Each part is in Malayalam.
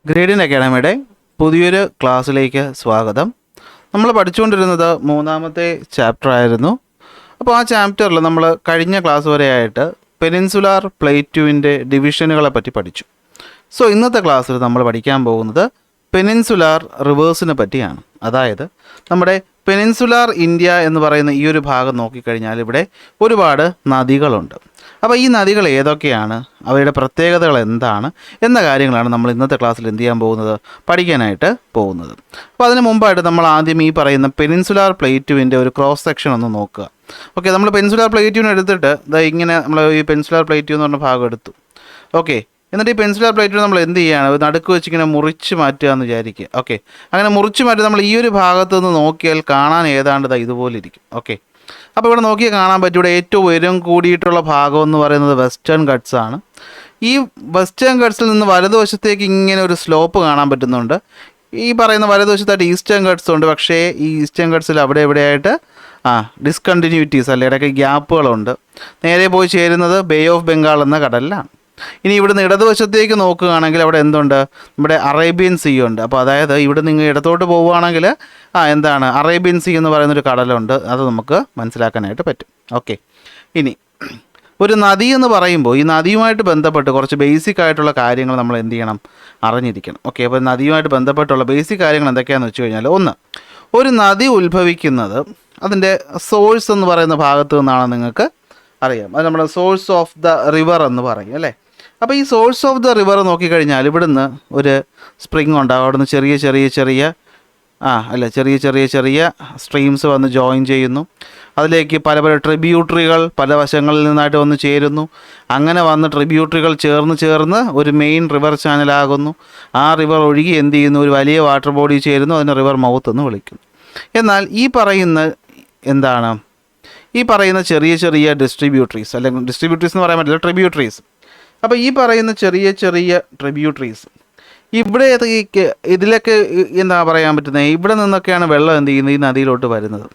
ഗ്രേഡിയൻ അക്കാഡമിയുടെ പുതിയൊരു ക്ലാസ്സിലേക്ക് സ്വാഗതം. നമ്മൾ പഠിച്ചുകൊണ്ടിരുന്നത് മൂന്നാമത്തെ ചാപ്റ്റർ ആയിരുന്നു. അപ്പോൾ ആ ചാപ്റ്ററിൽ നമ്മൾ കഴിഞ്ഞ ക്ലാസ് വരെയായിട്ട് പെനിൻസുലാർ പ്ലേറ്റ്യൂവിൻ്റെ ഡിവിഷനുകളെ പറ്റി പഠിച്ചു. സോ ഇന്നത്തെ ക്ലാസ്സിൽ നമ്മൾ പഠിക്കാൻ പോകുന്നത് പെനിൻസുലാർ റിവേഴ്സിനെ പറ്റിയാണ്. അതായത് നമ്മുടെ പെനിൻസുലാർ ഇന്ത്യ എന്ന് പറയുന്ന ഈ ഒരു ഭാഗം നോക്കിക്കഴിഞ്ഞാൽ ഇവിടെ ഒരുപാട് നദികളുണ്ട്. അപ്പോൾ ഈ നദികൾ ഏതൊക്കെയാണ്, അവയുടെ പ്രത്യേകതകൾ എന്താണ് എന്ന കാര്യങ്ങളാണ് നമ്മൾ ഇന്നത്തെ ക്ലാസ്സിൽ എന്ത് ചെയ്യാൻ പോകുന്നത്, പഠിക്കാനായിട്ട് പോകുന്നത്. അപ്പോൾ അതിന് മുമ്പായിട്ട് നമ്മൾ ആദ്യം ഈ പറയുന്ന പെനിൻസുലാർ പ്ലേറ്റ്യൂവിൻ്റെ ഒരു ക്രോസ് സെക്ഷൻ ഒന്ന് നോക്കുക. ഓക്കെ, നമ്മൾ പെനിൻസുലാർ പ്ലേറ്റ്യൂവിനെ എടുത്തിട്ട് ഇങ്ങനെ നമ്മൾ ഈ പെനിൻസുലാർ പ്ലേറ്റ്യൂ എന്ന് പറഞ്ഞ ഭാഗം എടുത്തു. ഓക്കെ, എന്നിട്ട് ഈ പെൻസുലാർ പ്ലേറ്റ് നമ്മൾ എന്ത് ചെയ്യുകയാണ്, നടുക്ക് വെച്ച് ഇങ്ങനെ മുറിച്ച് മാറ്റുക എന്ന് വിചാരിക്കുക. ഓക്കെ, അങ്ങനെ മുറിച്ച് മാറ്റി നമ്മൾ ഈ ഒരു ഭാഗത്ത് നിന്ന് നോക്കിയാൽ കാണാൻ ഏതാണ്ട് ഇതുപോലെ ഇരിക്കും. ഓക്കെ, അപ്പോൾ ഇവിടെ നോക്കിയാൽ കാണാൻ പറ്റും, ഇവിടെ ഏറ്റവും ഉയരം കൂടിയിട്ടുള്ള ഭാഗം എന്ന് പറയുന്നത് വെസ്റ്റേൺ ഗട്ട്സ് ആണ്. ഈ വെസ്റ്റേൺ ഗട്ട്സിൽ നിന്ന് വലതുവശത്തേക്ക് ഇങ്ങനെ ഒരു സ്ലോപ്പ് കാണാൻ പറ്റുന്നുണ്ട്. ഈ പറയുന്ന വലതുവശത്തായിട്ട് ഈസ്റ്റേൺ ഗട്ട്സ് ഉണ്ട്. പക്ഷേ ഈ ഈസ്റ്റേൺ ഗട്ട്സിൽ അവിടെ എവിടെയായിട്ട് ഡിസ്കണ്ടിന്യൂറ്റീസ് അല്ലെ, ഇടയ്ക്ക് ഗ്യാപ്പുകളുണ്ട്. നേരെ പോയി ചേരുന്നത് ബേ ഓഫ് ബംഗാൾ എന്ന കടലിലാണ്. ഇനി ഇവിടുന്ന് ഇടതുവശത്തേക്ക് നോക്കുകയാണെങ്കിൽ അവിടെ എന്തുണ്ട്, നമ്മുടെ അറേബ്യൻ സീ ഉണ്ട്. അപ്പോൾ അതായത് ഇവിടെ നിങ്ങൾ ഇടത്തോട്ട് പോവുകയാണെങ്കിൽ എന്താണ് അറേബ്യൻ സീ എന്ന് പറയുന്നൊരു കടലുണ്ട്. അത് നമുക്ക് മനസ്സിലാക്കാനായിട്ട് പറ്റും. ഓക്കെ, ഇനി ഒരു നദി എന്ന് പറയുമ്പോൾ ഈ നദിയുമായിട്ട് ബന്ധപ്പെട്ട് കുറച്ച് ബേസിക് ആയിട്ടുള്ള കാര്യങ്ങൾ നമ്മൾ എന്ത് ചെയ്യണം, അറിഞ്ഞിരിക്കണം. ഓക്കെ, അപ്പോൾ നദിയുമായിട്ട് ബന്ധപ്പെട്ടുള്ള ബേസിക് കാര്യങ്ങൾ എന്തൊക്കെയാണെന്ന് വെച്ച് കഴിഞ്ഞാൽ, ഒന്ന്, ഒരു നദി ഉത്ഭവിക്കുന്നത് അതിൻ്റെ സോഴ്സ് എന്ന് പറയുന്ന ഭാഗത്ത് നിന്നാണ് നിങ്ങൾക്ക് അറിയാം. അത് നമ്മുടെ സോഴ്സ് ഓഫ് ദ റിവർ എന്ന് പറയും അല്ലേ. അപ്പോൾ ഈ സോഴ്സ് ഓഫ് ദ റിവർ നോക്കിക്കഴിഞ്ഞാൽ ഇവിടുന്ന് ഒരു സ്പ്രിങ് ഉണ്ടാകും. അവിടുന്ന് ചെറിയ ചെറിയ സ്ട്രീംസ് വന്ന് ജോയിൻ ചെയ്യുന്നു. അതിലേക്ക് പല പല ട്രിബ്യൂട്ടറികൾ പല വശങ്ങളിൽ നിന്നായിട്ട് വന്ന് ചേരുന്നു. അങ്ങനെ വന്ന് ട്രിബ്യൂട്ടറികൾ ചേർന്ന് ഒരു മെയിൻ റിവർ ചാനലാകുന്നു. ആ റിവർ ഒഴുകി എന്ത് ചെയ്യുന്നു, ഒരു വലിയ വാട്ടർ ബോഡി ചേരുന്നു. അതിനെ റിവർ മൗത്ത് എന്ന് വിളിക്കുന്നു. എന്നാൽ ഈ പറയുന്ന ചെറിയ ഡിസ്ട്രിബ്യൂട്ടറീസ്, അല്ലെങ്കിൽ ഡിസ്ട്രിബ്യൂട്ടറീസ് എന്ന് പറയാൻ പറ്റില്ല, ട്രിബ്യൂട്ടറീസ്. അപ്പോൾ ഈ പറയുന്ന ചെറിയ ട്രിബ്യൂട്ടറീസ് ഇതിലൊക്കെ എന്താ പറയാൻ പറ്റുന്നത്, ഇവിടെ നിന്നൊക്കെയാണ് വെള്ളം എന്ത് ചെയ്യുന്നത്, ഈ നദിയിലോട്ട് വരുന്നത്.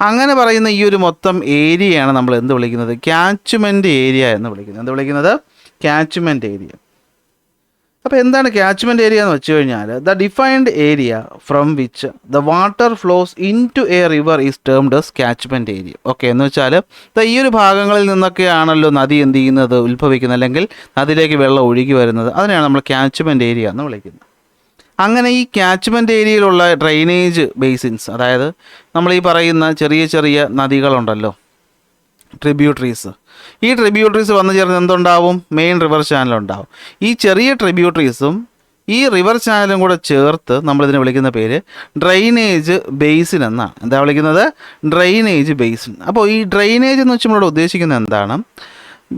അങ്ങനെ പറയുന്ന ഈ ഒരു മൊത്തം ഏരിയയാണ് നമ്മൾ എന്ത് വിളിക്കുന്നത്, ക്യാച്ച്മെൻറ്റ് ഏരിയ എന്ന് വിളിക്കുന്നത്. Catchment area. അപ്പോൾ എന്താണ് ക്യാച്ച്മെൻറ്റ് ഏരിയ എന്ന് വെച്ച് കഴിഞ്ഞാൽ, the defined area from which the water flows into a river is termed as catchment area. Okay, എന്ന് വെച്ചാൽ ഈ ഒരു ഭാഗങ്ങളിൽ നിന്നൊക്കെയാണല്ലോ നദി എന്ത് ചെയ്യുന്നത്, ഉത്ഭവിക്കുന്നത്, അല്ലെങ്കിൽ നദിയിലേക്ക് വെള്ളം ഒഴുകി വരുന്നത്. അതിനെയാണ് നമ്മൾ ക്യാച്ച്മെൻറ്റ് ഏരിയ എന്ന് വിളിക്കുന്നത്. അങ്ങനെ ഈ ക്യാച്ച്മെൻറ്റ് ഏരിയയിലുള്ള ഡ്രെയിനേജ് ബേസിൻസ്, അതായത് നമ്മൾ ഈ പറയുന്ന ചെറിയ നദികളുണ്ടല്ലോ, ട്രിബ്യൂട്ടറീസ്, ഈ ട്രിബ്യൂട്ടറീസ് വന്നു ചേർന്ന് എന്തുണ്ടാവും, മെയിൻ റിവർ ചാനലുണ്ടാവും. ഈ ചെറിയ ട്രിബ്യൂട്ടറീസും ഈ റിവർ ചാനലും കൂടെ ചേർത്ത് നമ്മളിതിനെ വിളിക്കുന്ന പേര് ഡ്രെയിനേജ് ബേസിൻ എന്നാണ്. എന്താ വിളിക്കുന്നത്, ഡ്രെയിനേജ് ബേസിൻ. അപ്പോൾ ഈ ഡ്രെയിനേജ് എന്ന് വെച്ചാൽ നമ്മളിവിടെ ഉദ്ദേശിക്കുന്നത് എന്താണ്,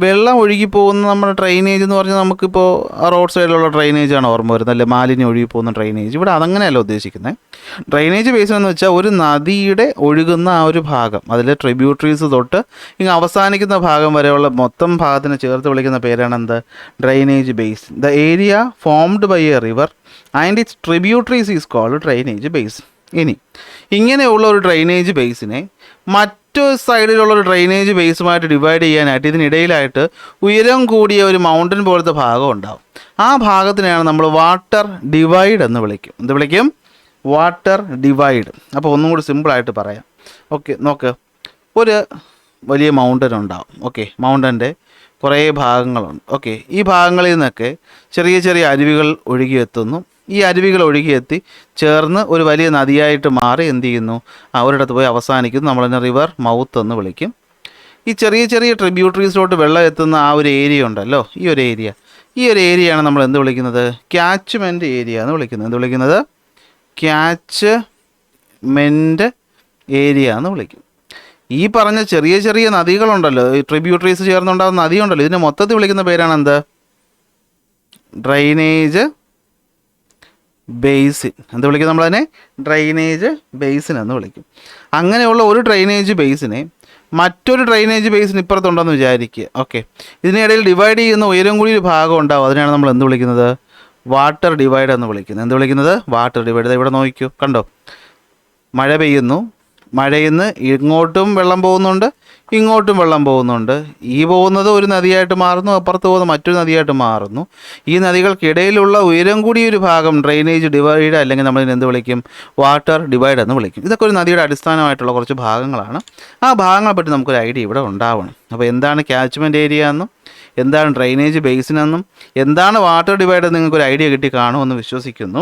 വെള്ളം ഒഴുകിപ്പോകുന്ന നമ്മുടെ ഡ്രെയിനേജ് എന്ന് പറഞ്ഞാൽ നമുക്കിപ്പോൾ റോഡ് സൈഡിലുള്ള ഡ്രെയിനേജാണ് ഓർമ്മ വരുന്നത്, അല്ലെ മാലിന്യം ഒഴുകിപ്പോകുന്ന ഡ്രെയിനേജ്. ഇവിടെ അതങ്ങനെയല്ല ഉദ്ദേശിക്കുന്നത്. ഡ്രെയിനേജ് ബേസിൻ എന്ന് വെച്ചാൽ ഒരു നദിയുടെ ഒഴുകുന്ന ആ ഒരു ഭാഗം, അതിലെ ട്രിബ്യൂട്ടറീസ് തൊട്ട് ഇങ്ങനെ അവസാനിക്കുന്ന ഭാഗം വരെയുള്ള മൊത്തം ഭാഗത്തിനെ ചേർത്ത് വിളിക്കുന്ന പേരാണ് എന്ത്, drainage basin. The area formed by a river and its tributaries is called drainage basin. ഇനി ഇങ്ങനെയുള്ള ഒരു ഡ്രെയിനേജ് ബേസിനെ മറ്റു സൈഡിലുള്ളൊരു ഡ്രെയിനേജ് ബേസുമായിട്ട് ഡിവൈഡ് ചെയ്യാനായിട്ട് ഇതിനിടയിലായിട്ട് ഉയരം കൂടിയ ഒരു മൗണ്ടൻ പോലത്തെ ഭാഗം ഉണ്ടാവും. ആ ഭാഗത്തിനെയാണ് നമ്മൾ വാട്ടർ ഡിവൈഡ് എന്ന് വിളിക്കും. എന്ത് വിളിക്കും, വാട്ടർ ഡിവൈഡ്. അപ്പോൾ ഒന്നും കൂടി സിമ്പിളായിട്ട് പറയാം. ഓക്കെ, നോക്ക്, ഒരു വലിയ മൗണ്ടൻ ഉണ്ടാവും. ഓക്കെ, മൗണ്ടൻ്റെ കുറേ ഭാഗങ്ങളുണ്ട്. ഓക്കെ, ഈ ഭാഗങ്ങളിൽ നിന്നൊക്കെ ചെറിയ അരുവികൾ ഒഴുകിയെത്തുന്നു. ഈ അരുവികൾ ഒഴുകിയെത്തി ചേർന്ന് ഒരു വലിയ നദിയായിട്ട് മാറി എന്ത് ചെയ്യുന്നു, ഒരിടത്ത് പോയി അവസാനിക്കുന്നു. നമ്മളതിനെ റിവർ മൗത്ത് എന്ന് വിളിക്കും. ഈ ചെറിയ ട്രിബ്യൂട്ടറീസിലോട്ട് വെള്ളം എത്തുന്ന ആ ഒരു ഏരിയ ഉണ്ടല്ലോ, ഈ ഒരു ഏരിയയാണ് നമ്മൾ എന്ത് വിളിക്കുന്നത്, ക്യാച്ച്മെൻറ്റ് ഏരിയ എന്ന് വിളിക്കുന്നത്. എന്ത് വിളിക്കുന്നത്, ക്യാച്ച്മെൻറ്റ് ഏരിയ എന്ന് വിളിക്കും. ഈ പറഞ്ഞ ചെറിയ നദികളുണ്ടല്ലോ, ഈ ട്രിബ്യൂട്ടറീസ് ചേർന്നുണ്ടാകുന്ന നദിയുണ്ടല്ലോ, ഇതിനെ മൊത്തത്തിൽ വിളിക്കുന്ന പേരാണ് എന്ത്, ഡ്രെയിനേജ് ബേസിൻ. എന്ത് വിളിക്കും, നമ്മളതിനെ ഡ്രെയിനേജ് ബേസിൻ എന്ന് വിളിക്കും. അങ്ങനെയുള്ള ഒരു ഡ്രെയിനേജ് ബേസിനെ മറ്റൊരു ഡ്രെയിനേജ് ബേസിൻ ഇപ്പുറത്തുണ്ടെന്ന് വിചാരിക്കുക. ഓക്കെ, ഇതിനിടയിൽ ഡിവൈഡ് ചെയ്യുന്ന ഉയരം കൂടി ഒരു ഭാഗം ഉണ്ടാവും. അതിനാണ് നമ്മൾ എന്ത് വിളിക്കുന്നത്, വാട്ടർ ഡിവൈഡ് എന്ന് വിളിക്കുന്നത്. എന്ത് വിളിക്കുന്നത്, വാട്ടർ ഡിവൈഡ്. ഇവിടെ നോക്കിക്കോ, കണ്ടോ, മഴ പെയ്യുന്നു, മഴയിൽ നിന്ന് ഇങ്ങോട്ടും വെള്ളം പോകുന്നുണ്ട്, ഇങ്ങോട്ടും വെള്ളം പോകുന്നുണ്ട്. ഈ പോകുന്നത് ഒരു നദിയായിട്ട് മാറുന്നു, അപ്പുറത്ത് പോകുന്നത് മറ്റൊരു നദിയായിട്ട് മാറുന്നു. ഈ നദികൾക്കിടയിലുള്ള ഉയരം കൂടിയ ഒരു ഭാഗം ഡ്രെയിനേജ് ഡിവൈഡ്, അല്ലെങ്കിൽ നമ്മൾ എന്ത് വിളിക്കും, വാട്ടർ ഡിവൈഡ് എന്ന് വിളിക്കും. ഇതൊക്കെ ഒരു നദിയുടെ അടിസ്ഥാനമായിട്ടുള്ള കുറച്ച് ഭാഗങ്ങളാണ്. ആ ഭാഗങ്ങളെ പറ്റി നമുക്കൊരു ഐഡിയ ഇവിടെ ഉണ്ടാവണം. അപ്പോൾ എന്താണ് ക്യാച്ച്മെൻറ്റ് ഏരിയ എന്നും എന്താണ് ഡ്രെയിനേജ് ബേസിനെന്നും എന്താണ് വാട്ടർ ഡിവൈഡ് നിങ്ങൾക്കൊരു ഐഡിയ കിട്ടി കാണുമെന്ന് വിശ്വസിക്കുന്നു.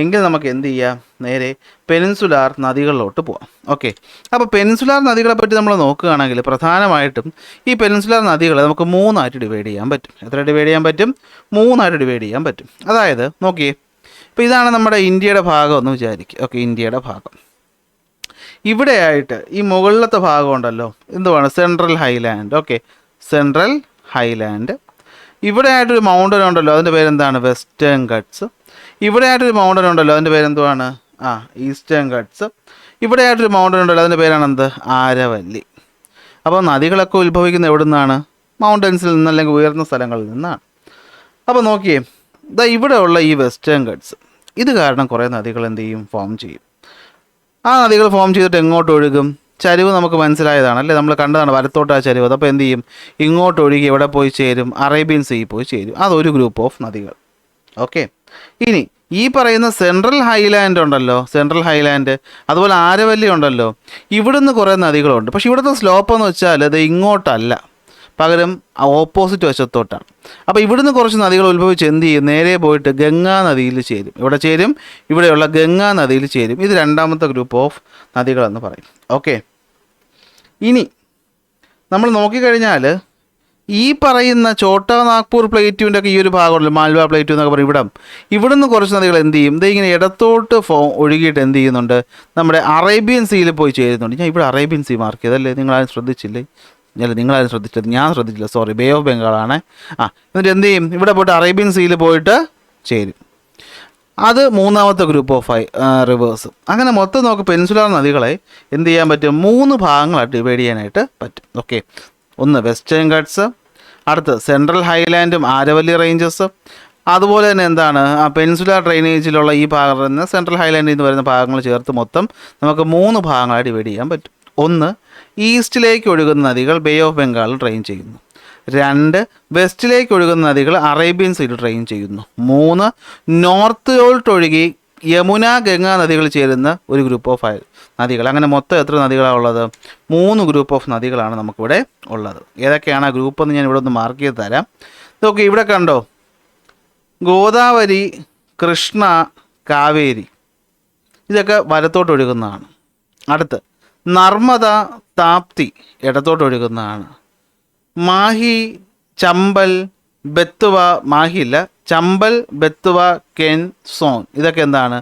എങ്കിൽ നമുക്ക് എന്ത് ചെയ്യാം, നേരെ പെനിൻസുലാർ നദികളിലോട്ട് പോവാം. ഓക്കെ, അപ്പോൾ പെനിൻസുലാർ നദികളെ പറ്റി നമ്മൾ നോക്കുകയാണെങ്കിൽ പ്രധാനമായിട്ടും ഈ പെനിൻസുലാർ നദികളെ നമുക്ക് മൂന്നായിട്ട് ഡിവൈഡ് ചെയ്യാൻ പറ്റും. എത്ര ഡിവൈഡ് ചെയ്യാൻ പറ്റും? മൂന്നായിട്ട് ഡിവൈഡ് ചെയ്യാൻ പറ്റും. അതായത് നോക്കിയേ, ഇപ്പോൾ ഇതാണ് നമ്മുടെ ഇന്ത്യയുടെ ഭാഗം എന്ന് വിചാരിക്കുക. ഓക്കെ, ഇന്ത്യയുടെ ഭാഗം. ഇവിടെയായിട്ട് ഈ മുകളിലത്തെ ഭാഗം ഉണ്ടല്ലോ, എന്തുവാണ്, central Highland. Okay, central Highland. ഇവിടെ ആയിട്ടൊരു മൗണ്ടൻ ഉണ്ടല്ലോ, അതിൻ്റെ പേരെന്താണ്, വെസ്റ്റേൺ ഗട്ട്സ്. ഇവിടെ ആയിട്ടൊരു മൗണ്ടൻ ഉണ്ടല്ലോ, അതിൻ്റെ പേരെന്തുവാണ്, ഈസ്റ്റേൺ ഗട്ട്സ്. ഇവിടെ ആയിട്ടൊരു മൗണ്ടൻ ഉണ്ടല്ലോ, അതിൻ്റെ പേരാണെന്ത്, ആരവല്ലി. അപ്പോൾ നദികളൊക്കെ ഉത്ഭവിക്കുന്നത് എവിടെ നിന്നാണ്? മൗണ്ടൻസിൽ നിന്ന്, അല്ലെങ്കിൽ ഉയർന്ന സ്ഥലങ്ങളിൽ നിന്നാണ്. അപ്പോൾ നോക്കിയേ, ഇതാ ഇവിടെയുള്ള ഈ വെസ്റ്റേൺ ഗട്ട്സ്, ഇത് കാരണം കുറേ നദികൾ എന്ത് ചെയ്യും, ഫോം ചെയ്യും. ആ നദികൾ ഫോം ചെയ്തിട്ട് എങ്ങോട്ട് ഒഴുകും? ചരിവ് നമുക്ക് മനസ്സിലായതാണ് അല്ലേ, നമ്മൾ കണ്ടതാണ് വലത്തോട്ട് ആ ചരിവ്. അപ്പോൾ എന്ത് ചെയ്യും, ഇങ്ങോട്ട് ഒഴുകി എവിടെ പോയി ചേരും, അറേബ്യൻ സീ പോയി ചേരും. അതൊരു ഗ്രൂപ്പ് ഓഫ് നദികൾ. ഓക്കെ, ഇനി ഈ പറയുന്ന സെൻട്രൽ ഹൈലാൻഡ് ഉണ്ടല്ലോ, സെൻട്രൽ ഹൈലാൻഡ്, അതുപോലെ ആരവല്ലി ഉണ്ടല്ലോ, ഇവിടുന്ന് കുറേ നദികളുണ്ട്. പക്ഷേ ഇവിടുത്തെ സ്ലോപ്പ് എന്ന് വെച്ചാൽ അത് ഇങ്ങോട്ടല്ല, പകരം ഓപ്പോസിറ്റ് വശത്തോട്ടാണ്. അപ്പോൾ ഇവിടുന്ന് കുറച്ച് നദികൾ ഉത്ഭവിച്ച് എന്ത് ചെയ്യും, നേരെ പോയിട്ട് ഗംഗാ നദിയിൽ ചേരും. ഇവിടെ ചേരും, ഇവിടെയുള്ള ഗംഗാ നദിയിൽ ചേരും. ഇത് രണ്ടാമത്തെ ഗ്രൂപ്പ് ഓഫ് നദികളെന്ന് പറയും. ഓക്കെ, ഇനി നമ്മൾ നോക്കിക്കഴിഞ്ഞാൽ ഈ പറയുന്ന ഛോട്ടാ നാഗ്പൂർ പ്ലേറ്റുവിൻ്റെ ഒക്കെ ഈ ഒരു ഭാഗമുണ്ടല്ലോ, മാൽവ പ്ലേറ്റു എന്നൊക്കെ പറയും, ഇവിടുന്ന് കുറച്ച് നദികൾ എന്ത് ചെയ്യും, ഇങ്ങനെ ഇടത്തോട്ട് ഒഴുകിയിട്ട് എന്ത് ചെയ്യുന്നുണ്ട്, നമ്മുടെ അറേബ്യൻ സീയിൽ പോയി ചേരുന്നുണ്ട്. ഞാൻ ഇവിടെ അറേബ്യൻ സീ മാർക്ക് ചെയ്തല്ലേ, നിങ്ങളാരും ശ്രദ്ധിച്ചില്ലേ? നിങ്ങളാരും ശ്രദ്ധിച്ചത്, ഞാൻ ശ്രദ്ധിച്ചില്ല, സോറി, ബേ ഓഫ് ബംഗാളാണ്. എന്നിട്ട് എന്ത് ചെയ്യും, ഇവിടെ പോയിട്ട് അറേബ്യൻ സീയിൽ പോയിട്ട് ചേരും. അത് മൂന്നാമത്തെ ഗ്രൂപ്പ് ഓഫ് റിവേഴ്സ്. അങ്ങനെ മൊത്തം നമുക്ക് പെനിൻസുലാർ നദികളെ എന്ത് ചെയ്യാൻ പറ്റും, മൂന്ന് ഭാഗങ്ങളായിട്ട് ഡിവൈഡ് ചെയ്യാനായിട്ട് പറ്റും. ഓക്കെ, ഒന്ന് വെസ്റ്റേൺ ഗട്ട്സ്, അടുത്ത് സെൻട്രൽ ഹൈലാൻഡും ആരവല്ലി റേഞ്ചസ്, അതുപോലെ തന്നെ എന്താണ്, പെനിൻസുലാർ ഡ്രെയിനേജിലുള്ള ഈ ഭാഗം നിന്ന് സെൻട്രൽ ഹൈലാൻഡിൽ നിന്ന് വരുന്ന ഭാഗങ്ങൾ ചേർത്ത് മൊത്തം നമുക്ക് മൂന്ന് ഭാഗങ്ങളായിട്ട് ഡിവൈഡ് ചെയ്യാൻ പറ്റും. ഒന്ന്, ഈസ്റ്റിലേക്ക് ഒഴുകുന്ന നദികൾ ബേ ഓഫ് ബംഗാളിൽ ഡ്രെയിൻ ചെയ്യുന്നു. രണ്ട്, വെസ്റ്റിലേക്ക് ഒഴുകുന്ന നദികൾ അറേബ്യൻ സീയിൽ ഡ്രെയിൻ ചെയ്യുന്നു. മൂന്ന്, നോർത്തിലോട്ടൊഴുകി യമുന ഗംഗാ നദികൾ ചേരുന്ന ഒരു ഗ്രൂപ്പ് ഓഫ് നദികൾ. അങ്ങനെ മൊത്തം എത്ര നദികളാണ് ഉള്ളത്? 3 ഗ്രൂപ്പ് ഓഫ് നദികളാണ് നമുക്കിവിടെ ഉള്ളത്. ഏതൊക്കെയാണ് ആ ഗ്രൂപ്പ് എന്ന് ഞാൻ ഇവിടെ ഒന്ന് മാർക്ക് ചെയ്ത് തരാം. ഇതൊക്കെ ഇവിടെ കണ്ടോ, ഗോദാവരി, കൃഷ്ണ, കാവേരി, ഇതൊക്കെ വലത്തോട്ട് ഒഴുകുന്നതാണ്. അടുത്ത് നർമ്മദ, താപ്തി ഇടത്തോട്ട് ഒഴുകുന്നതാണ്. മാഹി, ചമ്പൽ, ബെത്തുവ, മാഹിയില്ല, ചമ്പൽ, ബെത്തുവ, കെൻ, സോൻ, ഇതൊക്കെ എന്താണ്,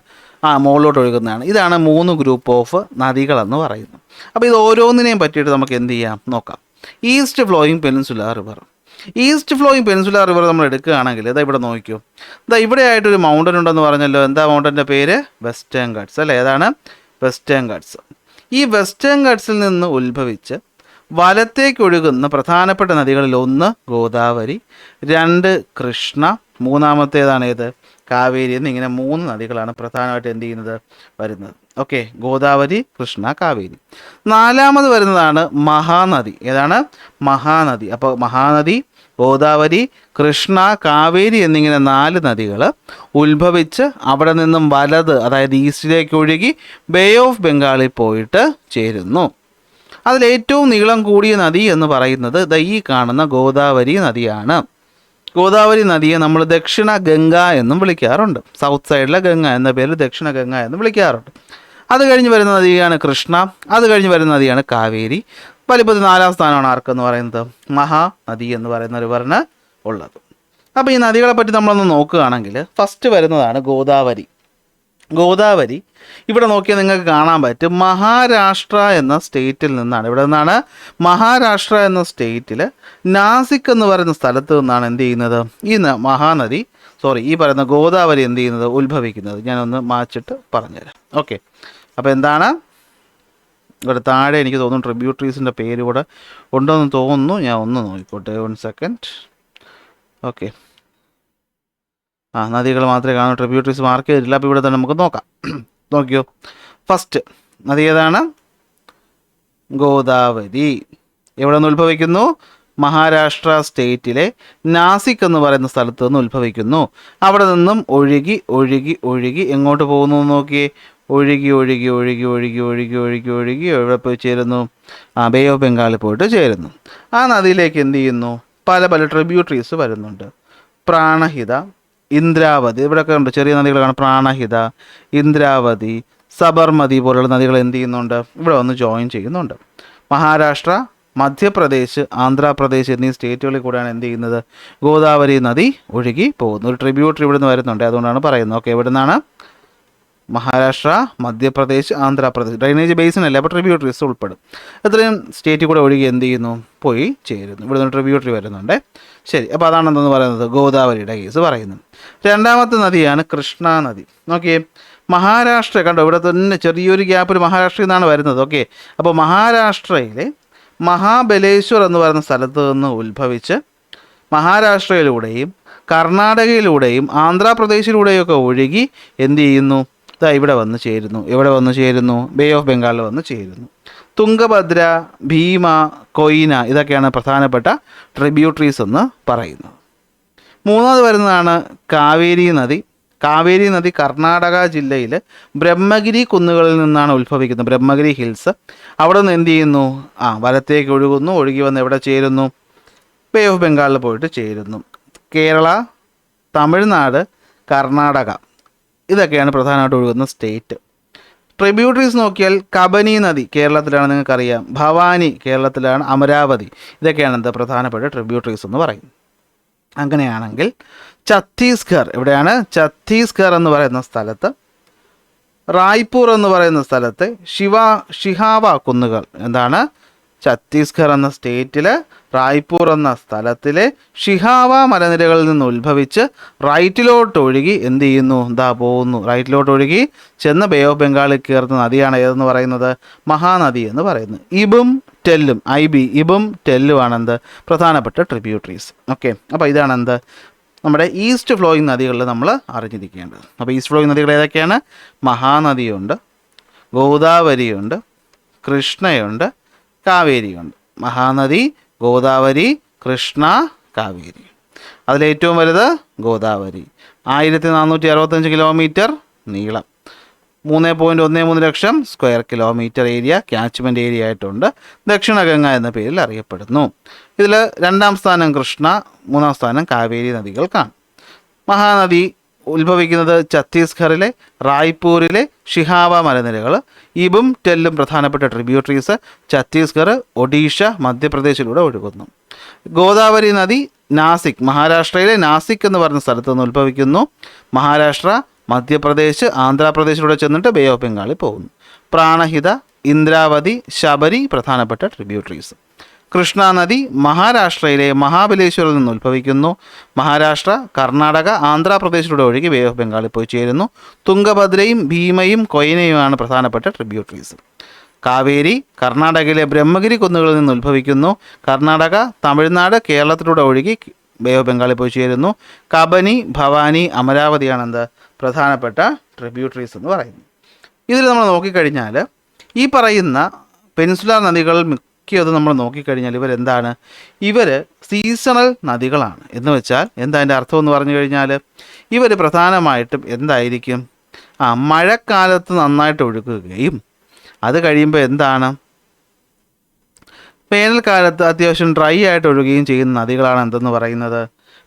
മുകളിലോട്ട് ഒഴുകുന്നതാണ്. ഇതാണ് 3 ഗ്രൂപ്പ് ഓഫ് നദികളെന്ന് പറയുന്നത്. അപ്പോൾ ഇത് ഓരോന്നിനെയും പറ്റിയിട്ട് നമുക്ക് എന്ത് ചെയ്യാം നോക്കാം. East flowing peninsular river. East flowing peninsular river നമ്മൾ എടുക്കുകയാണെങ്കിൽ ഇതാ ഇവിടെ നോക്കിയോ, ഇതാ ഇവിടെ ആയിട്ടൊരു മൗണ്ടൻ ഉണ്ടെന്ന് പറഞ്ഞല്ലോ. എന്താ മൗണ്ടൻ്റെ പേര്? വെസ്റ്റേൺ ഗട്ട്സ് അല്ലേ. ഏതാണ്? Western guts. ഈ വെസ്റ്റേൺ ഗട്ട്സിൽ നിന്ന് ഉത്ഭവിച്ച് വലത്തേക്ക് ഒഴുകുന്ന പ്രധാനപ്പെട്ട നദികളിൽ ഒന്ന് ഗോദാവരി, 2 കൃഷ്ണ, മൂന്നാമത്തേതാണ് ഏത്? കാവേരി. എന്നിങ്ങനെ 3 നദികളാണ് പ്രധാനമായിട്ട് എന്ത് ചെയ്യുന്നത്, വരുന്നത്. ഓക്കെ, ഗോദാവരി, കൃഷ്ണ, കാവേരി. 4ാമത് വരുന്നതാണ് മഹാനദി. ഏതാണ്? മഹാനദി. അപ്പോൾ മഹാനദി, ഗോദാവരി, കൃഷ്ണ, കാവേരി എന്നിങ്ങനെ 4 നദികൾ ഉത്ഭവിച്ച് അവിടെ നിന്നും വലത്, അതായത് ഈസ്റ്റിലേക്ക് ഒഴുകി ബേ ഓഫ് ബംഗാളിൽ പോയിട്ട് ചേരുന്നു. അതിലേറ്റവും നീളം കൂടിയ നദി എന്ന് പറയുന്നത് ഈ കാണുന്ന ഗോദാവരി നദിയാണ്. ഗോദാവരി നദിയെ നമ്മൾ ദക്ഷിണ ഗംഗ എന്നും വിളിക്കാറുണ്ട്. സൗത്ത് സൈഡിലെ ഗംഗ എന്ന പേരിൽ ദക്ഷിണ ഗംഗ എന്ന് വിളിക്കാറുണ്ട്. അത് കഴിഞ്ഞ് വരുന്ന നദിയാണ് കൃഷ്ണ. അത് കഴിഞ്ഞ് വരുന്ന നദിയാണ് കാവേരി. വലിപ്പത്തിൽ 4ാം സ്ഥാനമാണ് ആർക്കെന്ന് പറയുന്നത്? മഹാനദി എന്ന് പറയുന്ന റിവറിന് ഉള്ളത്. അപ്പോൾ ഈ നദികളെ പറ്റി നമ്മളൊന്ന് നോക്കുകയാണെങ്കിൽ ഫസ്റ്റ് വരുന്നതാണ് ഗോദാവരി. ഗോദാവരി ഇവിടെ നോക്കിയാൽ നിങ്ങൾക്ക് കാണാൻ പറ്റും, മഹാരാഷ്ട്ര എന്ന സ്റ്റേറ്റിൽ നിന്നാണ്. ഇവിടെ നിന്നാണ് മഹാരാഷ്ട്ര എന്ന സ്റ്റേറ്റിൽ നാസിക് എന്ന് പറയുന്ന സ്ഥലത്ത് നിന്നാണ് എന്ത് ചെയ്യുന്നത്, ഈ പറയുന്ന ഗോദാവരി എന്ത് ചെയ്യുന്നത്, ഉത്ഭവിക്കുന്നത്. ഞാനൊന്ന് മാച്ചിട്ട് പറഞ്ഞുതരാം. ഓക്കെ, അപ്പോൾ എന്താണ് ഇവിടെ താഴെ എനിക്ക് തോന്നുന്നു ട്രിബ്യൂട്ടറീസിൻ്റെ പേര് കൂടെ ഉണ്ടെന്ന് തോന്നുന്നു. ഞാൻ ഒന്ന് നോക്കിക്കോട്ടെ, 1 സെക്കൻഡ്. ഓക്കെ, നദികൾ മാത്രമേ കാണൂ, ട്രിബ്യൂട്ടറീസ് മാർക്ക് ചെയ്തിട്ടില്ല. അപ്പോൾ ഇവിടെ തന്നെ നമുക്ക് നോക്കാം. നോക്കിയോ, ഫസ്റ്റ് നദി ഏതാണ്? ഗോദാവരി. എവിടെ നിന്ന് ഉത്ഭവിക്കുന്നു? മഹാരാഷ്ട്ര സ്റ്റേറ്റിലെ നാസിക് എന്ന് പറയുന്ന സ്ഥലത്ത് നിന്ന് ഉത്ഭവിക്കുന്നു. അവിടെ നിന്നും ഒഴുകി ഒഴുകി ഒഴുകി എങ്ങോട്ട് പോകുന്നു നോക്കിയേ. ഒഴുകി ഒഴുകി ഒഴുകി ഒഴുകി ഒഴുകി ഒഴുകി ഒഴുകി എവിടെ പോയി ചേരുന്നു? ബേ ഓഫ് ബംഗാളിൽ പോയിട്ട് ചേരുന്നു. ആ നദിയിലേക്ക് എന്ത് ചെയ്യുന്നു? പല പല ട്രിബ്യൂട്ടറീസ് വരുന്നുണ്ട്. പ്രാണഹിത, ഇന്ദ്രാവതി, ഇവിടെയൊക്കെ ഉണ്ട് ചെറിയ നദികളാണ്. പ്രാണഹിത, ഇന്ദ്രാവതി, സബർമതി പോലുള്ള നദികൾ എന്ത് ചെയ്യുന്നുണ്ട്? ഇവിടെ വന്ന് ജോയിൻ ചെയ്യുന്നുണ്ട്. മഹാരാഷ്ട്ര, മധ്യപ്രദേശ്, ആന്ധ്രാപ്രദേശ് എന്നീ സ്റ്റേറ്റുകളിൽ കൂടെയാണ് എന്ത് ചെയ്യുന്നത്? ഗോദാവരി നദി ഒഴുകി പോകുന്നു. ഒരു ട്രിബ്യൂട്ടറി ഇവിടെ നിന്ന് വരുന്നുണ്ട്, അതുകൊണ്ടാണ് പറയുന്നത്. ഓക്കെ, ഇവിടെ നിന്നാണ് മഹാരാഷ്ട്ര, മധ്യപ്രദേശ്, ആന്ധ്രാപ്രദേശ്. ഡ്രൈനേജ് ബേസിൻ അല്ലേ, അപ്പോൾ ട്രിബ്യൂട്ടറീസ് ഉൾപ്പെടും. എത്രയും സ്റ്റേറ്റിൽ കൂടെ ഒഴുകി എന്ത് ചെയ്യുന്നു? പോയി ചേരുന്നു. ഇവിടെ നിന്ന് ട്രിബ്യൂട്ടറി വരുന്നുണ്ട്. ശരി, അപ്പോൾ അതാണ് എന്തെന്ന് പറയുന്നത്? ഗോദാവരിയുടെ കേസ് പറയുന്നത്. രണ്ടാമത്തെ നദിയാണ് കൃഷ്ണ നദി. നോക്കിയേ, മഹാരാഷ്ട്ര കണ്ടോ, ഇവിടെ തന്നെ ചെറിയൊരു ഗ്യാപ്പിൽ മഹാരാഷ്ട്രയിൽ നിന്നാണ് വരുന്നത്. ഓക്കെ, അപ്പോൾ മഹാരാഷ്ട്രയിലെ മഹാബലേശ്വർ എന്ന് പറയുന്ന സ്ഥലത്ത് നിന്ന് ഉത്ഭവിച്ച് മഹാരാഷ്ട്രയിലൂടെയും കർണാടകയിലൂടെയും ആന്ധ്രാപ്രദേശിലൂടെയും ഒക്കെ ഒഴുകി എന്ത് ചെയ്യുന്നു? ഇതാ ഇവിടെ വന്ന് ചേരുന്നു. എവിടെ വന്ന് ചേരുന്നു? ബേ ഓഫ് ബംഗാളിൽ വന്ന് ചേരുന്നു. തുംഗഭദ്ര, ഭീമ, കൊയ്ന ഇതൊക്കെയാണ് പ്രധാനപ്പെട്ട ട്രിബ്യൂട്ടറീസ് എന്ന് പറയുന്നത്. മൂന്നാമത് വരുന്നതാണ് കാവേരി നദി. കാവേരി നദി കർണാടക ജില്ലയിൽ ബ്രഹ്മഗിരി കുന്നുകളിൽ നിന്നാണ് ഉത്ഭവിക്കുന്നത്. ബ്രഹ്മഗിരി ഹിൽസ്. അവിടെ നിന്ന് എന്ത് ചെയ്യുന്നു? വലത്തേക്ക് ഒഴുകുന്നു. ഒഴുകി വന്ന് എവിടെ ചേരുന്നു? ബേ ഓഫ് ബംഗാളിൽ പോയിട്ട് ചേരുന്നു. കേരള, തമിഴ്നാട്, കർണാടക ഇതൊക്കെയാണ് പ്രധാനമായിട്ട് ഒഴുകുന്ന സ്റ്റേറ്റ്. ട്രിബ്യൂട്ടറീസ് നോക്കിയാൽ കബനി നദി കേരളത്തിലാണ്, നിങ്ങൾക്കറിയാം. ഭവാനി കേരളത്തിലാണ്. അമരാവതി ഇതൊക്കെയാണ് എന്താ പ്രധാനപ്പെട്ട ട്രിബ്യൂട്ടറീസ് എന്ന് പറയുന്നത്. അങ്ങനെയാണെങ്കിൽ ഛത്തീസ്ഗഡ് എവിടെയാണ്? ഛത്തീസ്ഗഡ് എന്ന് പറയുന്ന സ്ഥലത്ത്, റായ്പൂർ എന്ന് പറയുന്ന സ്ഥലത്ത് ഷിഹാവ കുന്നുകൾ എന്താണ്? ഛത്തീസ്ഗഡ് എന്ന സ്റ്റേറ്റിൽ റായ്പൂർ എന്ന സ്ഥലത്തിലെ ഷിഹാവ മലനിരകളിൽ നിന്ന് ഉത്ഭവിച്ച് റൈറ്റിലോട്ട് ഒഴുകി എന്ത് ചെയ്യുന്നു? പോകുന്നു. റൈറ്റിലോട്ട് ഒഴുകി ചെന്ന് ബേ ഓഫ് ബംഗാളിൽ കയറുന്ന നദിയാണ് ഏതെന്ന് പറയുന്നത്? മഹാനദി എന്ന് പറയുന്നത്. ഇബും ടെല്ലും, ഇബും ടെല്ലുമാണ് എന്ത്? പ്രധാനപ്പെട്ട ട്രിബ്യൂട്ടറീസ്. ഓക്കെ, അപ്പോൾ ഇതാണ് എന്ത്? നമ്മുടെ ഈസ്റ്റ് ഫ്ലോയിങ് നദികളിൽ നമ്മൾ അറിഞ്ഞിരിക്കേണ്ടത്. അപ്പോൾ ഈസ്റ്റ് ഫ്ലോയിങ് നദികൾ ഏതൊക്കെയാണ്? മഹാനദിയുണ്ട്, ഗോദാവരിയുണ്ട്, കൃഷ്ണയുണ്ട്, കാവേരിയുണ്ട്. മഹാനദി, ഗോദാവരി, കൃഷ്ണ, കാവേരി. അതിലേറ്റവും വലുത് ഗോദാവരി. 1465 കിലോമീറ്റർ നീളം, 3.13 lakh square kilometre area catchment area ആയിട്ടുണ്ട്. ദക്ഷിണ ഗംഗ എന്ന പേരിൽ അറിയപ്പെടുന്നു. ഇതിൽ രണ്ടാം സ്ഥാനം കൃഷ്ണ, മൂന്നാം സ്ഥാനം കാവേരി നദികൾക്കാണ്. മഹാനദി ഉത്ഭവിക്കുന്നത് ഛത്തീസ്ഗഡിലെ റായ്പൂരിലെ ഷിഹാവ മലനിരകൾ. ഇബും ടെല്ലും പ്രധാനപ്പെട്ട ട്രിബ്യൂട്ടറീസ്. ഛത്തീസ്ഗഡ്, ഒഡീഷ, മധ്യപ്രദേശിലൂടെ ഒഴുകുന്നു. ഗോദാവരി നദി നാസിക്, മഹാരാഷ്ട്രയിലെ നാസിക് എന്ന് പറയുന്ന സ്ഥലത്ത് നിന്ന് ഉത്ഭവിക്കുന്നു. മഹാരാഷ്ട്ര, മധ്യപ്രദേശ്, ആന്ധ്രാപ്രദേശിലൂടെ ചെന്നിട്ട് ബേ ഓഫ് ബംഗാളിൽ പോകുന്നു. പ്രാണഹിത, ഇന്ദ്രാവതി, ശബരി പ്രധാനപ്പെട്ട ട്രിബ്യൂട്ടറീസ്. കൃഷ്ണ നദി മഹാരാഷ്ട്രയിലെ മഹാബലേശ്വറിൽ നിന്ന് ഉത്ഭവിക്കുന്നു. മഹാരാഷ്ട്ര, കർണാടക, ആന്ധ്രാപ്രദേശിലൂടെ ഒഴുകി ബേ ഓഫ് ബംഗാളിൽ പോയി ചേരുന്നു. തുംഗഭദ്രയും ഭീമയും കൊയ്നയുമാണ് പ്രധാനപ്പെട്ട ട്രിബ്യൂട്ടറീസ്. കാവേരി കർണാടകയിലെ ബ്രഹ്മഗിരി കുന്നുകളിൽ നിന്ന് ഉത്ഭവിക്കുന്നു. കർണാടക, തമിഴ്നാട്, കേരളത്തിലൂടെ ഒഴുകി ബേ ഓഫ് ബംഗാളിൽ പോയി ചേരുന്നു. കബനി, ഭവാനി, അമരാവതിയാണ് എന്ത്? പ്രധാനപ്പെട്ട ട്രിബ്യൂട്ടറീസ് എന്ന് പറയുന്നത്. ഇതിൽ നമ്മൾ നോക്കിക്കഴിഞ്ഞാൽ ഈ പറയുന്ന പെനിൻസുലാർ നദികൾ മിക്കത് നമ്മൾ നോക്കിക്കഴിഞ്ഞാൽ ഇവരെന്താണ്? ഇവർ സീസണൽ നദികളാണ്. എന്ന് വെച്ചാൽ എന്താ അതിൻ്റെ അർത്ഥം എന്ന് പറഞ്ഞു കഴിഞ്ഞാൽ ഇവർ പ്രധാനമായിട്ടും എന്തായിരിക്കും? മഴക്കാലത്ത് നന്നായിട്ട് ഒഴുകുകയും അത് കഴിയുമ്പോൾ എന്താണ്? വേനൽക്കാലത്ത് അത്യാവശ്യം ഡ്രൈ ആയിട്ട് ഒഴുകുകയും ചെയ്യുന്ന നദികളാണ് എന്തെന്ന് പറയുന്നത്?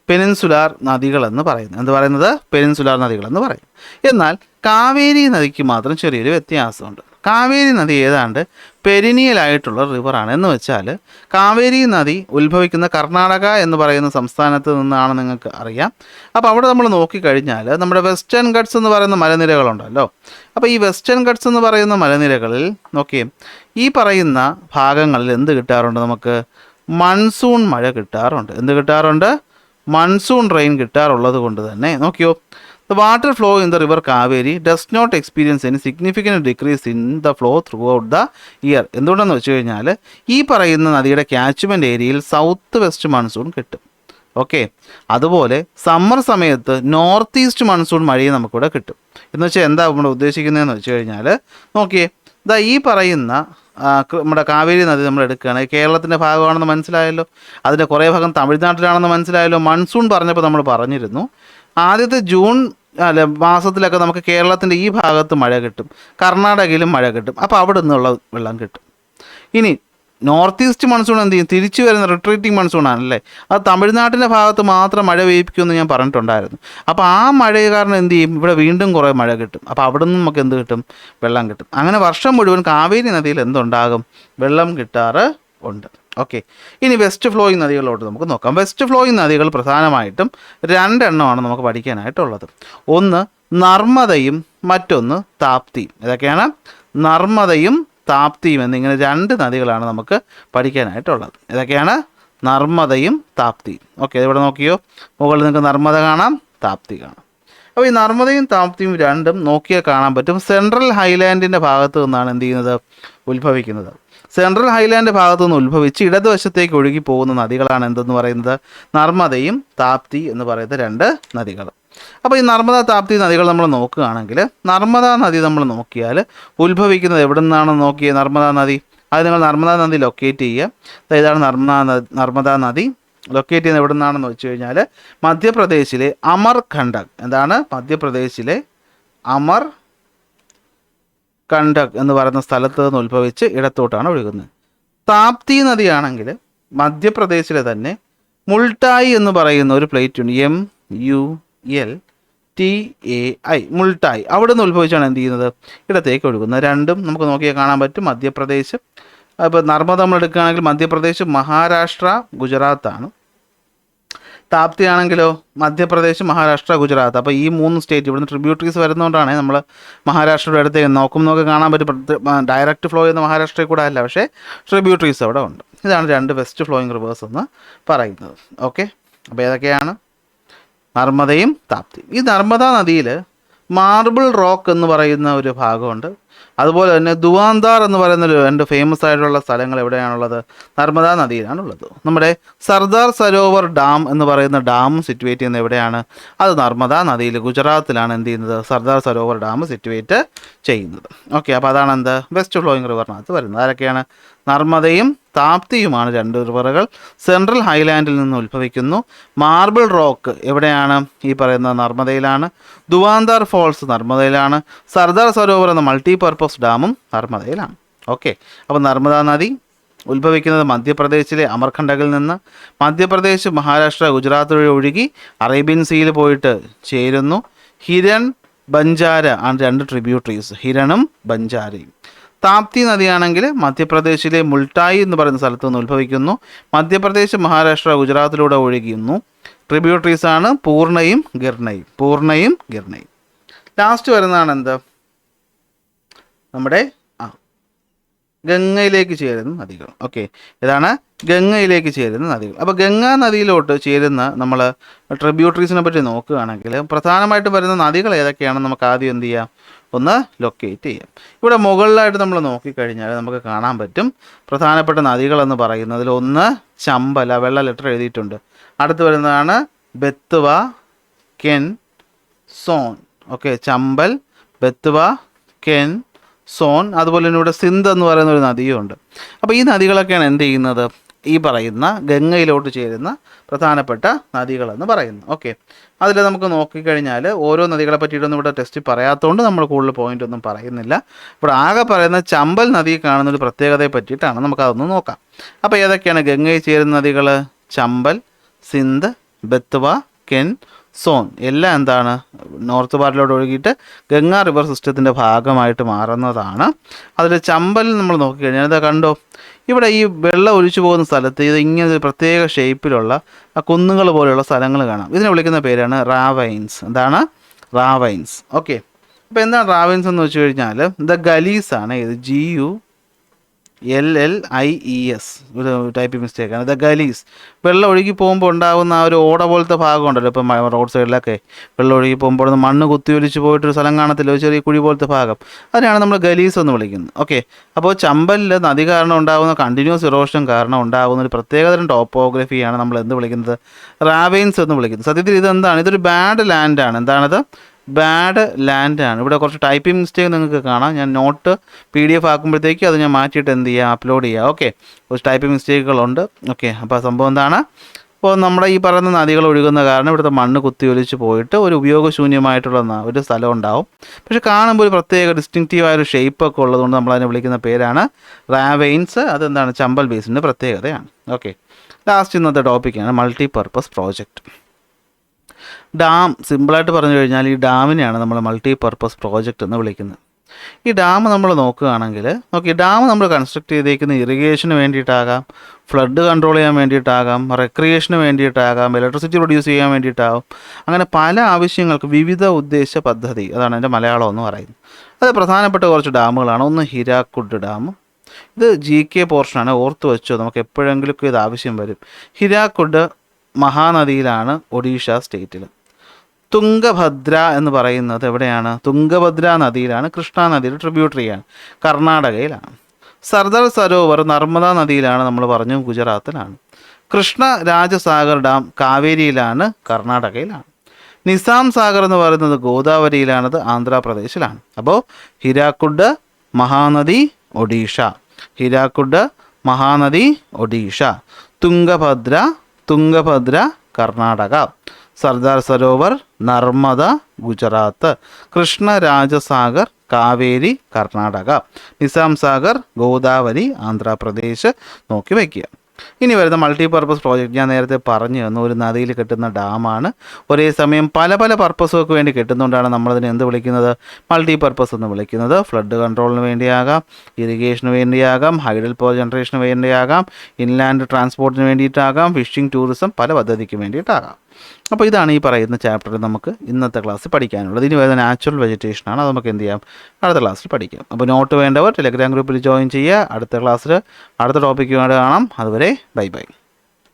പെനിൻസുലാർ നദികളെന്ന് പറയുന്നത്. എന്ത് പറയുന്നത്? പെനിൻസുലാർ നദികളെന്ന് പറയും. എന്നാൽ കാവേരി നദിക്ക് മാത്രം ചെറിയൊരു വ്യത്യാസമുണ്ട്. കാവേരി നദി ഏതാണ്ട് പെരിനിയലായിട്ടുള്ള റിവറാണ്. എന്ന് വെച്ചാൽ കാവേരി നദി ഉത്ഭവിക്കുന്ന കർണാടക എന്ന് പറയുന്ന സംസ്ഥാനത്ത് നിന്നാണ്, നിങ്ങൾക്ക് അറിയാം. അപ്പോൾ അവിടെ നമ്മൾ നോക്കിക്കഴിഞ്ഞാൽ നമ്മുടെ വെസ്റ്റേൺ ഗട്ട്സ് എന്ന് പറയുന്ന മലനിരകളുണ്ടല്ലോ. അപ്പോൾ ഈ വെസ്റ്റേൺ ഗട്ട്സ് എന്ന് പറയുന്ന മലനിരകളിൽ നോക്കിയേ, ഈ പറയുന്ന ഭാഗങ്ങളിൽ എന്ത് കിട്ടാറുണ്ട്? നമുക്ക് മൺസൂൺ മഴ കിട്ടാറുണ്ട്. എന്ത് കിട്ടാറുണ്ട്? മൺസൂൺ റെയിൻ കിട്ടാറുള്ളത് കൊണ്ട് തന്നെ നോക്കിയോ, the water flow in the river Kaveri does not experience any significant decrease in the flow throughout the year. എന്തുകൊണ്ടെന്ന് വെച്ച് കഴിഞ്ഞാൽ ഈ പറയുന്ന നദിയുടെ ക്യാച്ച്മെൻറ്റ് ഏരിയയിൽ സൗത്ത് വെസ്റ്റ് മൺസൂൺ കിട്ടും. ഓക്കെ, അതുപോലെ സമ്മർ സമയത്ത് നോർത്ത് ഈസ്റ്റ് മൺസൂൺ മഴയും നമുക്കിവിടെ കിട്ടും. എന്ന് വെച്ചാൽ എന്താ നമ്മൾ ഉദ്ദേശിക്കുന്നതെന്ന് വെച്ച് കഴിഞ്ഞാൽ നോക്കിയേ, ഈ പറയുന്ന നമ്മുടെ കാവേരി നദി നമ്മൾ എടുക്കുകയാണ്, കേരളത്തിൻ്റെ ഭാഗമാണെന്ന് മനസ്സിലായല്ലോ. അതിൻ്റെ കുറേ ഭാഗം തമിഴ്നാട്ടിലാണെന്ന് മനസ്സിലായല്ലോ. മൺസൂൺ പറഞ്ഞപ്പോൾ നമ്മൾ പറഞ്ഞിരുന്നു ആദ്യത്തെ ജൂൺ മാസത്തിലൊക്കെ നമുക്ക് കേരളത്തിൻ്റെ ഈ ഭാഗത്ത് മഴ കിട്ടും, കർണാടകയിലും മഴ കിട്ടും. അപ്പോൾ അവിടെ നിന്നുള്ള വെള്ളം കിട്ടും. ഇനി നോർത്ത് ഈസ്റ്റ് മൺസൂൺ എന്ത് ചെയ്യും? തിരിച്ചു വരുന്ന റിട്രീറ്റിംഗ് മൺസൂണാണല്ലേ, അത് തമിഴ്നാട്ടിൻ്റെ ഭാഗത്ത് മാത്രം മഴ പെയ്യിക്കുമെന്ന് ഞാൻ പറഞ്ഞിട്ടുണ്ടായിരുന്നു. അപ്പോൾ ആ മഴ കാരണം എന്ത് ചെയ്യും? ഇവിടെ വീണ്ടും കുറേ മഴ കിട്ടും. അപ്പോൾ അവിടെ നിന്ന് നമുക്ക് എന്ത് കിട്ടും? വെള്ളം കിട്ടും. അങ്ങനെ വർഷം മുഴുവൻ കാവേരി നദിയിൽ എന്തുണ്ടാകും? വെള്ളം കിട്ടാറ് ഉണ്ട്. ഓക്കെ, ഇനി വെസ്റ്റ് ഫ്ലോയിങ് നദികളിലോട്ട് നമുക്ക് നോക്കാം. വെസ്റ്റ് ഫ്ലോയിങ് നദികൾ പ്രധാനമായിട്ടും രണ്ടെണ്ണമാണ് നമുക്ക് പഠിക്കാനായിട്ടുള്ളത്. ഒന്ന് നർമ്മദയും മറ്റൊന്ന് താപ്തിയും. ഇതൊക്കെയാണ് നർമ്മദയും താപ്തിയും എന്നിങ്ങനെ രണ്ട് നദികളാണ് നമുക്ക് പഠിക്കാനായിട്ടുള്ളത്. ഇതൊക്കെയാണ് നർമ്മദയും താപ്തിയും. ഓക്കെ, ഇവിടെ നോക്കിയോ, മുകളിൽ നിങ്ങൾക്ക് നർമ്മദ കാണാം, താപ്തി കാണാം. അപ്പോൾ ഈ നർമ്മദയും താപ്തിയും രണ്ടും നോക്കിയാൽ കാണാൻ പറ്റും സെൻട്രൽ ഹൈലാൻഡിൻ്റെ ഭാഗത്ത് നിന്നാണ് എന്ത് ചെയ്യുന്നത്? ഉത്ഭവിക്കുന്നത്. സെൻട്രൽ ഹൈലാൻഡ് ഭാഗത്തു നിന്ന് ഉത്ഭവിച്ച് ഇടതുവശത്തേക്ക് ഒഴുകി പോകുന്ന നദികളാണ് എന്തെന്ന് പറയുന്നത്? നർമ്മദയും താപ്തി എന്ന് പറയുന്ന രണ്ട് നദികൾ. അപ്പോൾ ഈ നർമ്മദ താപ്തി നദികൾ നമ്മൾ നോക്കുകയാണെങ്കിൽ നർമ്മദാ നദി നമ്മൾ നോക്കിയാൽ ഉത്ഭവിക്കുന്നത് എവിടെ നിന്നാണെന്ന് നോക്കിയേ? നർമ്മദാ നദി. അത് നിങ്ങൾ നർമ്മദാ നദി ലൊക്കേറ്റ് ചെയ്യുക. ഇതാണ് നർമ്മദാ നദി. ലൊക്കേറ്റ് ചെയ്യുന്നത് എവിടെ നിന്നാണെന്ന് വെച്ച് കഴിഞ്ഞാൽ മധ്യപ്രദേശിലെ അമർകണ്ടക്. എന്താണ്? മധ്യപ്രദേശിലെ അമർകണ്ടക് എന്ന് പറയുന്ന സ്ഥലത്ത് നിന്ന് ഉത്ഭവിച്ച് ഇടത്തോട്ടാണ് ഒഴുകുന്നത്. താപ്തി നദിയാണെങ്കിൽ മധ്യപ്രദേശിലെ തന്നെ മുൾട്ടായി എന്ന് പറയുന്ന ഒരു പ്ലേറ്റ് ഉണ്ട്, MULTAI, മുൾട്ടായി. അവിടെ നിന്ന് ഉത്ഭവിച്ചാണ് എന്ത് ചെയ്യുന്നത്? ഇടത്തേക്ക് ഒഴുകുന്നത്. രണ്ടും നമുക്ക് നോക്കിയാൽ കാണാൻ പറ്റും. മധ്യപ്രദേശ്, ഇപ്പോൾ നർമ്മദ നമ്മൾ എടുക്കുകയാണെങ്കിൽ മധ്യപ്രദേശ്, മഹാരാഷ്ട്ര, ഗുജറാത്താണ്. താപ്തി ആണെങ്കിലോ മധ്യപ്രദേശ്, മഹാരാഷ്ട്ര, ഗുജറാത്ത്. അപ്പോൾ ഈ മൂന്ന് സ്റ്റേറ്റ് ഇവിടുന്ന് ട്രിബ്യൂട്ടറീസ് വരുന്നതുകൊണ്ടാണ് നമ്മൾ മഹാരാഷ്ട്രയുടെ അടുത്തേക്ക് നോക്കി കാണാൻ പറ്റും. ഡയറക്റ്റ് ഫ്ലോ ചെയ്യുന്ന മഹാരാഷ്ട്രയിൽ കൂടെ അല്ല, പക്ഷേ ട്രിബ്യൂട്ടറീസ് അവിടെ ഉണ്ട്. ഇതാണ് രണ്ട് വെസ്റ്റ് ഫ്ലോയിങ് റിവേഴ്സ് എന്ന് പറയുന്നത്. ഓക്കെ, അപ്പോൾ ഏതൊക്കെയാണ്? നർമ്മദയും താപ്തിയും. ഈ നർമ്മദാ നദിയിൽ മാർബിൾ റോക്ക് എന്ന് പറയുന്ന ഒരു ഭാഗമുണ്ട്. അതുപോലെ തന്നെ ദുവാന്താർ എന്ന് പറയുന്ന രണ്ട് ഫേമസ് ആയിട്ടുള്ള സ്ഥലങ്ങൾ എവിടെയാണുള്ളത്? നർമ്മദാ നദിയിലാണുള്ളത്. നമ്മുടെ സർദാർ സരോവർ ഡാം എന്ന് പറയുന്ന ഡാം സിറ്റുവേറ്റ് ചെയ്യുന്നത് എവിടെയാണ്? അത് നർമ്മദാ നദിയിൽ, ഗുജറാത്തിലാണ് എന്ത് ചെയ്യുന്നത്? സർദാർ സരോവർ ഡാം സിറ്റുവേറ്റ് ചെയ്യുന്നത്. ഓക്കെ, അപ്പോൾ അതാണ് എന്ത്? വെസ്റ്റ് ഫ്ലോയിങ് റിവറിനകത്ത് വരുന്നത്. ആരൊക്കെയാണ്? നർമ്മദയും താപ്തിയുമാണ് രണ്ട് റിവറുകൾ. സെൻട്രൽ ഹൈലാൻഡിൽ നിന്ന് ഉത്ഭവിക്കുന്നു. മാർബിൾ റോക്ക് എവിടെയാണ്? ഈ പറയുന്ന നർമ്മദയിലാണ്. ദുവാന്താർ ഫോൾസ് നർമ്മദയിലാണ്. സർദാർ സരോവർ എന്ന മൾട്ടിപർപ്പസ് ഡാമും നർമ്മദയിലാണ്. ഓക്കെ, അപ്പോൾ നർമ്മദാ നദി ഉത്ഭവിക്കുന്നത് മധ്യപ്രദേശിലെ അമർകണ്ടകിൽ നിന്ന്. മധ്യപ്രദേശ്, മഹാരാഷ്ട്ര, ഗുജറാത്ത് വഴി ഒഴുകി അറേബ്യൻ സീയിൽ പോയിട്ട് ചേരുന്നു. ഹിരൺ, ബഞ്ചാര ആണ് രണ്ട് ട്രിബ്യൂട്ടറീസ്, ഹിരണും ബഞ്ചാരയും. താപ്തി നദിയാണെങ്കിൽ മധ്യപ്രദേശിലെ മുൾട്ടായി എന്ന് പറയുന്ന സ്ഥലത്ത് നിന്ന് ഉത്ഭവിക്കുന്നു. മധ്യപ്രദേശ്, മഹാരാഷ്ട്ര, ഗുജറാത്തിലൂടെ ഒഴുകുന്നു. ട്രിബ്യൂട്ടറീസാണ് പൂർണ്ണയും ഗിർണയും. ലാസ്റ്റ് വരുന്നതാണ് എന്ത്? നമ്മുടെ ഗംഗയിലേക്ക് ചേരുന്ന നദികൾ. ഓക്കെ, ഇതാണ് ഗംഗയിലേക്ക് ചേരുന്ന നദികൾ. അപ്പോൾ ഗംഗാ നദിയിലോട്ട് ചേരുന്ന നമ്മൾ ട്രിബ്യൂട്ടറീസിനെ പറ്റി നോക്കുകയാണെങ്കിൽ പ്രധാനമായിട്ടും വരുന്ന നദികൾ ഏതൊക്കെയാണെന്ന് നമുക്ക് ആദ്യം എന്ത് ചെയ്യാം? ഒന്ന് ലൊക്കേറ്റ് ചെയ്യാം. ഇവിടെ മുകളിലായിട്ട് നമ്മൾ നോക്കിക്കഴിഞ്ഞാൽ നമുക്ക് കാണാൻ പറ്റും പ്രധാനപ്പെട്ട നദികളെന്ന് പറയുന്നതിൽ ഒന്ന് ചമ്പൽ, വെള്ള ലെറ്റർ എഴുതിയിട്ടുണ്ട്. അടുത്ത് വരുന്നതാണ് ബെത്വ, കെൻ, സോൺ. ഓക്കെ, ചമ്പൽ, ബെത്വ, കെൻ, സോൺ. അതുപോലെ തന്നെ ഇവിടെ സിന്ധ് എന്ന് പറയുന്ന ഒരു നദിയുണ്ട്. അപ്പോൾ ഈ നദികളൊക്കെയാണ് എന്ത് ചെയ്യുന്നത്? ഈ പറയുന്ന ഗംഗയിലോട്ട് ചേരുന്ന പ്രധാനപ്പെട്ട നദികളെന്ന് പറയുന്നു. ഓക്കെ, അതിൽ നമുക്ക് നോക്കിക്കഴിഞ്ഞാൽ ഓരോ നദികളെ പറ്റിയിട്ടൊന്നും ഇവിടെ ടെസ്റ്റ് പറയാത്തതുകൊണ്ട് നമ്മൾ കൂടുതൽ പോയിന്റ് ഒന്നും പറയുന്നില്ല. ഇവിടെ ആകെ പറയുന്ന ചമ്പൽ നദി കാണുന്ന ഒരു പ്രത്യേകതയെ പറ്റിയിട്ടാണ്, നമുക്കതൊന്ന് നോക്കാം. അപ്പോൾ ഏതൊക്കെയാണ് ഗംഗയിൽ ചേരുന്ന നദികൾ? ചമ്പൽ, സിന്ധ്, ബെത്വ, കെൻ, സോൺ. എല്ലാം എന്താണ്? നോർത്ത് പാർട്ടിലോട്ട് ഒഴുകിയിട്ട് ഗംഗാ റിവർ സിസ്റ്റത്തിൻ്റെ ഭാഗമായിട്ട് മാറുന്നതാണ്. അതിൽ ചമ്പൽ നമ്മൾ നോക്കിക്കഴിഞ്ഞാൽ ഇതാ കണ്ടോ, ഇവിടെ ഈ വെള്ളം ഒലിച്ചു പോകുന്ന സ്ഥലത്ത് ഇത് ഇങ്ങനെ ഒരു പ്രത്യേക ഷേപ്പിലുള്ള കുന്നുകൾ പോലെയുള്ള സ്ഥലങ്ങൾ കാണാം. ഇതിനെ വിളിക്കുന്ന പേരാണ് റാവൈൻസ്. എന്താണ്? റാവൈൻസ്. ഓക്കെ, അപ്പോൾ എന്താണ് റാവൈൻസ് എന്ന് വെച്ച് കഴിഞ്ഞാൽ ദ ഗലീസ് ആണ്. ഇത് GULLIES, ഒരു ടൈപ്പ് മിസ്റ്റേക്കാണ്. ദ ഗലീസ്. വെള്ളം ഒഴുകി പോകുമ്പോൾ ഉണ്ടാകുന്ന ആ ഒരു ഓട പോലത്തെ ഭാഗം ഉണ്ടല്ലോ, ഇപ്പം റോഡ് സൈഡിലൊക്കെ വെള്ളം ഒഴുകി പോകുമ്പോൾ മണ്ണ് കുത്തിയൊലിച്ച് പോയിട്ടൊരു സ്ഥലം കാണത്തില്ല, ഒരു ചെറിയ കുഴി പോലത്തെ ഭാഗം, അതിനാണ് നമ്മൾ ഗലീസ് എന്ന് വിളിക്കുന്നത്. ഓക്കെ, അപ്പോൾ ചമ്പലിൽ നദി കാരണം ഉണ്ടാകുന്ന കണ്ടിന്യൂസ് ഇറോഷൻ കാരണം ഉണ്ടാകുന്ന ഒരു പ്രത്യേകതരം ടോപ്പോഗ്രഫിയാണ് നമ്മൾ എന്ത് വിളിക്കുന്നത്? റാവൈൻസ് എന്ന് വിളിക്കുന്നത്. സത്യത്തിൽ ഇതെന്താണ്? ഇതൊരു ബാഡ് ലാൻഡാണ്. എന്താണത്? ബാഡ് ലാൻഡാണ്. ഇവിടെ കുറച്ച് ടൈപ്പിംഗ് മിസ്റ്റേക്ക് നിങ്ങൾക്ക് കാണാം. ഞാൻ നോട്ട് PDF ആക്കുമ്പോഴത്തേക്ക് അത് ഞാൻ മാറ്റിയിട്ട് എന്ത് ചെയ്യുക, അപ്ലോഡ് ചെയ്യുക. ഓക്കെ, കുറച്ച് ടൈപ്പിംഗ് മിസ്റ്റേക്കുകളുണ്ട്. ഓക്കെ, അപ്പോൾ ആ സംഭവം എന്താണ്, അപ്പോൾ നമ്മുടെ ഈ പറയുന്ന നദികൾ ഒഴുകുന്ന കാരണം ഇവിടുത്തെ മണ്ണ് കുത്തിയൊലിച്ച് പോയിട്ട് ഒരു ഉപയോഗശൂന്യമായിട്ടുള്ള ഒരു സ്ഥലം ഉണ്ടാവും. പക്ഷെ കാണുമ്പോൾ ഒരു പ്രത്യേക ഡിസ്റ്റിങ്റ്റീവായ ഒരു ഷേപ്പൊക്കെ ഉള്ളതുകൊണ്ട് നമ്മളതിനെ വിളിക്കുന്ന പേരാണ് റാവെയിൻസ്. അതെന്താണ്, ചമ്പൽ ബേസിൻ്റെ പ്രത്യേകതയാണ്. ഓക്കെ, ലാസ്റ്റ് ഇന്നത്തെ ടോപ്പിക്കാണ് മൾട്ടിപർപ്പസ് പ്രോജക്റ്റ്. ഡാം, സിമ്പിളായിട്ട് പറഞ്ഞു കഴിഞ്ഞാൽ ഈ ഡാമിനെയാണ് നമ്മൾ മൾട്ടിപർപ്പസ് പ്രോജക്റ്റ് എന്ന് വിളിക്കുന്നത്. ഈ ഡാം നമ്മൾ നോക്കുകയാണെങ്കിൽ ഡാം നമ്മൾ കൺസ്ട്രക്ട് ചെയ്തേക്കുന്ന ഇറിഗേഷന് വേണ്ടിയിട്ടാകാം, ഫ്ലഡ് കൺട്രോൾ ചെയ്യാൻ വേണ്ടിയിട്ടാകാം, റെക്രിയേഷന് വേണ്ടിയിട്ടാകാം, ഇലക്ട്രിസിറ്റി പ്രൊഡ്യൂസ് ചെയ്യാൻ വേണ്ടിയിട്ടാകും. അങ്ങനെ പല ആവശ്യങ്ങൾക്ക് വിവിധ ഉദ്ദേശ പദ്ധതി, അതാണ് എൻ്റെ മലയാളം എന്ന് പറയുന്നത്. അത് പ്രധാനപ്പെട്ട കുറച്ച് ഡാമുകളാണ്. ഒന്ന് ഹിരാക്കുഡ് ഡാം. ഇത് GK പോർഷനാണ്, ഓർത്ത് വെച്ചോ, നമുക്ക് എപ്പോഴെങ്കിലുമൊക്കെ ഇത് ആവശ്യം വരും. ഹിരാക്കുഡ് മഹാനദിയിലാണ്, ഒഡീഷ സ്റ്റേറ്റിൽ. തുംഗഭദ്ര എന്ന് പറയുന്നത് എവിടെയാണ്, തുംഗഭദ്ര നദിയിലാണ്, കൃഷ്ണ നദിയുടെ ട്രിബ്യൂട്ടറിയാണ്, കർണാടകയിലാണ്. സർദാർ സരോവർ നർമ്മദ നദിയിലാണ്, നമ്മൾ പറഞ്ഞു ഗുജറാത്തിലാണ്. കൃഷ്ണ രാജസാഗർ ഡാം കാവേരിയിലാണ്, കർണാടകയിലാണ്. നിസാം സാഗർ എന്ന് പറയുന്നത് ഗോദാവരിയിലാണത്, ആന്ധ്രാപ്രദേശിലാണ്. അപ്പോൾ ഹിരാക്കുഡ് മഹാനദി ഒഡീഷ, ഹിരാക്കുഡ് മഹാനദി ഒഡീഷ, തുംഗഭദ്ര കർണാടക, സർദാർ സരോവർ നർമ്മദ ഗുജറാത്ത്, കൃഷ്ണ രാജസാഗർ കാവേരി കർണാടക, നിസാം സാഗർ ഗോദാവരി ആന്ധ്രാപ്രദേശ്. നോക്കി വയ്ക്കുക. ഇനി വരുന്ന മൾട്ടിപർപ്പസ് പ്രോജക്റ്റ് ഞാൻ നേരത്തെ പറഞ്ഞു തന്നു, ഒരു നദിയിൽ കെട്ടുന്ന ഡാമാണ്. ഒരേ സമയം പല പല പർപ്പസുകൾക്ക് വേണ്ടി കെട്ടുന്നതുകൊണ്ടാണ് നമ്മളതിനെ എന്ത് വിളിക്കുന്നത്, മൾട്ടിപർപ്പസ് എന്ന് വിളിക്കുന്നത്. ഫ്ലഡ് കൺട്രോളിന് വേണ്ടിയാകാം, ഇറിഗേഷന് വേണ്ടിയാകാം, ഹൈഡൽ പവർ ജനറേഷന് വേണ്ടിയാകാം, ഇൻലാൻഡ് ട്രാൻസ്പോർട്ടിന് വേണ്ടിയിട്ടാകാം, ഫിഷിംഗ് ടൂറിസം പല പദ്ധതിക്ക് വേണ്ടിയിട്ടാകാം. അപ്പോൾ ഇതാണ് ഈ പറയുന്ന ചാപ്റ്ററിൽ നമുക്ക് ഇന്നത്തെ ക്ലാസ്സിൽ പഠിക്കാനുള്ളത്. ഇനി വരുന്ന നാച്ചുറൽ വെജിറ്റേഷനാണ്, അത് നമുക്ക് എന്ത് ചെയ്യാം, അടുത്ത ക്ലാസ്സിൽ പഠിക്കാം. അപ്പോൾ നോട്ട് വേണ്ടവർ ടെലഗ്രാം ഗ്രൂപ്പിൽ ജോയിൻ ചെയ്യുക. അടുത്ത ക്ലാസ്സിൽ അടുത്ത ടോപ്പിക്കുമായിട്ട് കാണാം. അതുവരെ ബൈ ബൈ.